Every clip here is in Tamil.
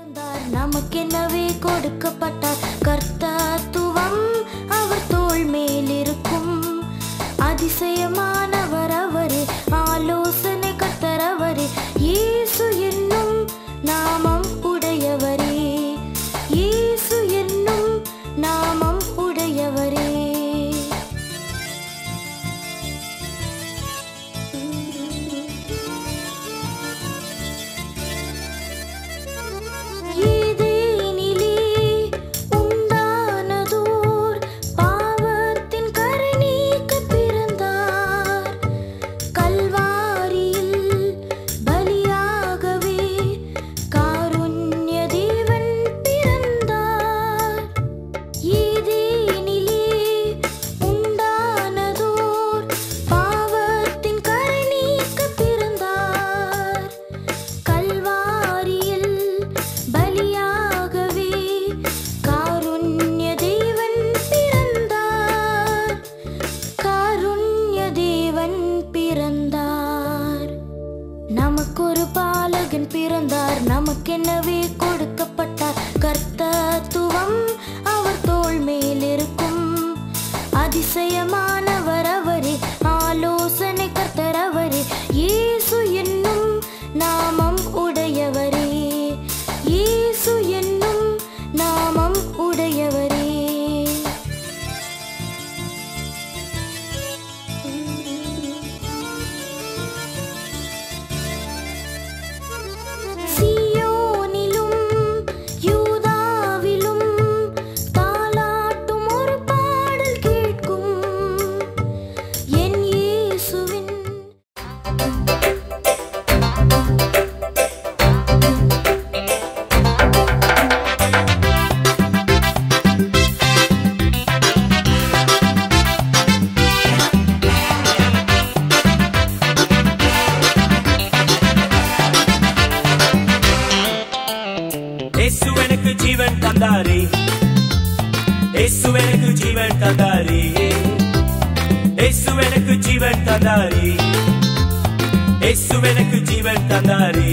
நமக்கெனவே கொடுக்கப்பட்டார். கர்த்தத்துவம் அவர் தோள் மேலிருக்கும். அதிசயமானவர் அவரே, ஆலோசனை கர்த்தர் அவரே, இயேசு என்னும் நாமம் உடையவரே, இயேசு என்னும் நாமம் உடையவரே. நமக்கொரு பாலகன் பிறந்தார், நமக்கெனவே கொடுக்கப்பட்டார். கர்த்தத்துவம் அவர் தோள் மேலிருக்கும். அதிசயமானவர் அவரே, ஆலோசனை கர்த்தர் அவரே, இயேசு என்னும் நாமம் உடையவரே, இயேசு என்னும் நாமம் உடையவரே. இயேசு எனக்கு ஜீவன் தந்தாரே, இயேசு எனக்கு ஜீவன் தந்தாரே, இயேசு எனக்கு ஜீவன் தந்தாரே, இயேசு எனக்கு ஜீவன் தந்தாரே.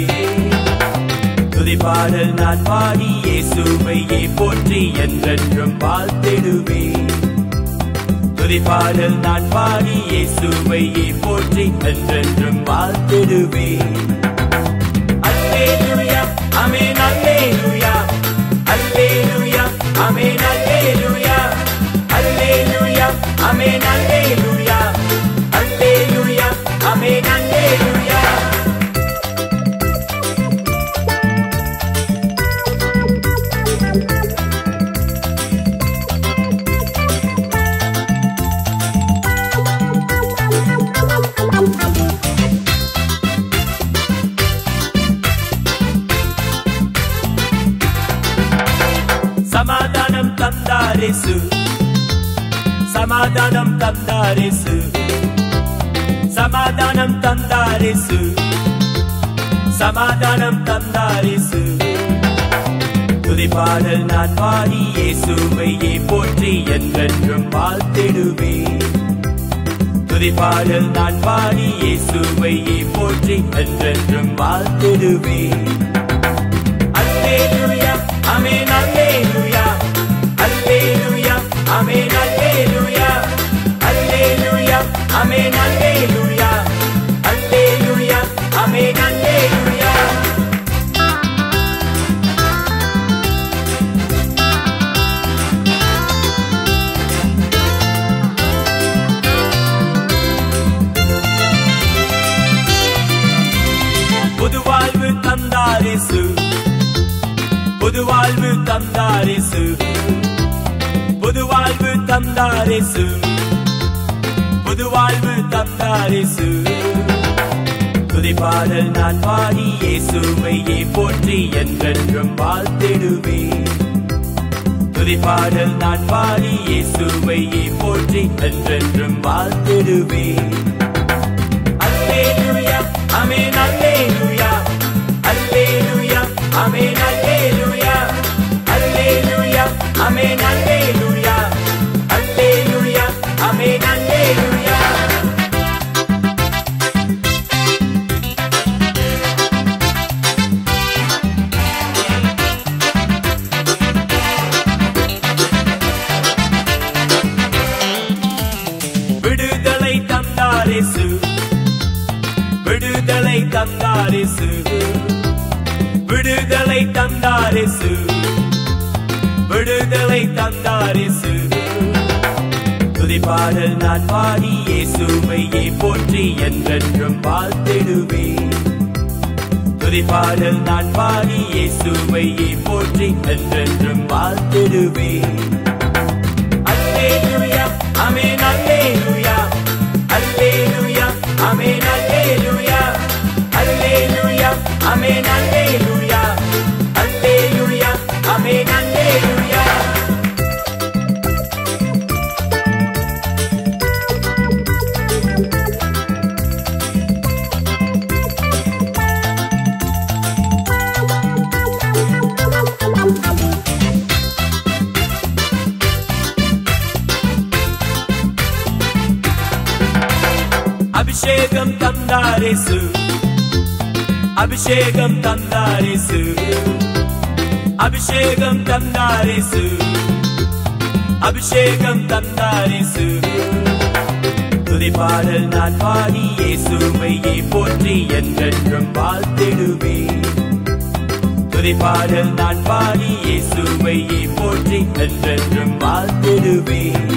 துதிப்பாடல் நான் பாடி இயேசுவையே போற்றி என்றென்றும் வாழ்த்திடுவேன். துதிப்பாடல் நான் பாடி இயேசுவையே போற்றி என்றென்றும் வாழ்த்திடுவேன். அல்லேலூயா ஆமென், அல்லேலூயா அல்லேலூயா ஆமென், அல்லேலூயா அல்லேலூயா ஆமென், அல்லேலூயா அல்லேலூயா ஆமென், அல்லேலூயா. சமாதானம் தந்தார் இயேசு, சமாதானம் தந்தார் இயேசு, சமாதானம் தந்தார் இயேசு, சமாதானம் தந்தார் இயேசு. துதிப்பாடல் நான் பாடி இயேசுவையே போற்றி என்றென்றும் வாழ்த்திடுவேன். துதிப்பாடல் நான் பாடி இயேசுவையே போற்றி என்றென்றும் வாழ்த்திடுவேன். அல்லேலூயா ஆமென், அல்லேலூயா அல்லேலூயா ஆமென், அல்லேலூயா அல்லேலூயா ஆமென், அல்லேலூயா அல்லேலூயா ஆமென், அல்லேலூயா. புதுவாழ்வு தந்தார் இயேசு, புதுவாழ்வு தந்தார் இயேசு, புதுவாழ்வு தந்தார் இயேசு, புதுவாழ்வு தந்தார் இயேசு. துதிப்பாடல் நான் பாடி இயேசுவையே போற்றி என்றென்றும் வாழ்த்திடுவேன். துதிப்பாடல் நான் பாடி இயேசுவையே போற்றி என்றென்றும் வாழ்த்திடுவேன். அல்லேலூயா ஆமென், அல்லேலூயா அல்லேலூயா ஆமென், அல்லேலூயா அல்லேலூயா ஆமென், அல்லேலூயா அல்லேலூயா ஆமென், அல்லேலூயா. தந்தாரேசு விடுதலை தந்தாரேசு விடுதலை தந்தாரேசு விடுதலை தந்தாரேசு துதிப்பாடல் நான் பாடி இயேசுவையே போற்றி என்றென்றும் வாழ்த்திடுவேன் துதிப்பாடல் நான் பாடி இயேசுவையே போற்றி என்றென்றும் வாழ்த்திடுவேன் அல்லேலூயா ஆமென் அல்லேலூயா அல்லேலூயா ஆமென் அல்லேலூயா அல்லேலூயா ஆமென் அல்லேலூயா அல்லேலூயா ஆமென் அல்லேலூயா அபிஷேகம் தந்தாரேசு அபிஷேகம் தந்தாரேசு அபிஷேகம் தந்தாரேசு அபிஷேகம் தந்தாரேசு துதிப்பாடல் நான் பாடி இயேசுவையே போற்றி என்றென்றும் வாழ்த்திடுவேன் துதிப்பாடல் நான் பாடி இயேசுவையே போற்றி என்றென்றும் வாழ்த்திடுவேன்